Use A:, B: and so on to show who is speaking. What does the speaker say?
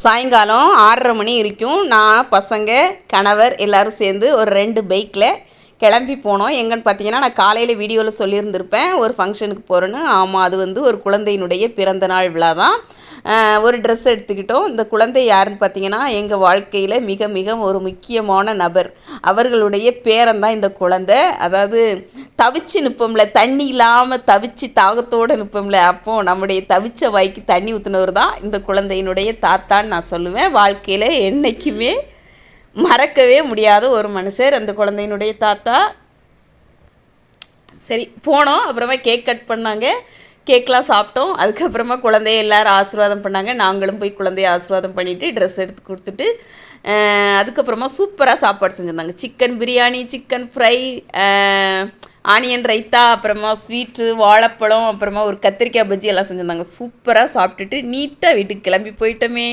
A: சாயங்காலம் 6:30 மணி இருக்கும். நான் பசங்க கணவர் எல்லோரும் சேர்ந்து ஒரு 2 பைக்கில் கிளம்பி போனோம். எங்கன்னு பார்த்தீங்கன்னா, நான் காலையில் வீடியோவில் சொல்லியிருந்திருப்பேன் ஒரு ஃபங்க்ஷனுக்கு போகிறேன்னு. ஆமாம், அது வந்து ஒரு குழந்தையினுடைய பிறந்த நாள் விழா தான். ஒரு ட்ரெஸ் எடுத்துக்கிட்டோம். இந்த குழந்தை யாருன்னு பார்த்தீங்கன்னா, எங்கள் வாழ்க்கையில் மிக மிக ஒரு முக்கியமான நபர். அவர்களுடைய பேரன் தான் இந்த குழந்தை. அதாவது தவிச்சு நிற்போம்ல, தண்ணி இல்லாமல் தவிச்சு தாகத்தோடு நிற்போம்ல, அப்போது நம்முடைய தவிச்ச வாய்க்கு தண்ணி ஊற்றுனவர் தான் இந்த குழந்தையினுடைய தாத்தான்னு நான் சொல்லுவேன். வாழ்க்கையில் என்றைக்குமே மறக்கவே முடியாத ஒரு மனுஷர் அந்த குழந்தையினுடைய தாத்தா. சரி போனோம். அப்புறமா கேக் கட் பண்ணாங்க, கேக்லாம் சாப்பிட்டோம். அதுக்கப்புறமா குழந்தைய எல்லோரும் ஆசீர்வாதம் பண்ணாங்க. நாங்களும் போய் குழந்தைய ஆசீர்வாதம் பண்ணிவிட்டு ட்ரெஸ் எடுத்து கொடுத்துட்டு அதுக்கப்புறமா சூப்பராக சாப்பாடு செஞ்சுருந்தாங்க. Chicken biryani, chicken fry, onion raita, அப்புறமா ஸ்வீட்டு, வாழைப்பழம், அப்புறமா ஒரு கத்திரிக்காய் பஜ்ஜி எல்லாம் செஞ்சுருந்தாங்க. சூப்பராக சாப்பிட்டுட்டு நீட்டாக வீட்டுக்கு கிளம்பி போயிட்டோமே.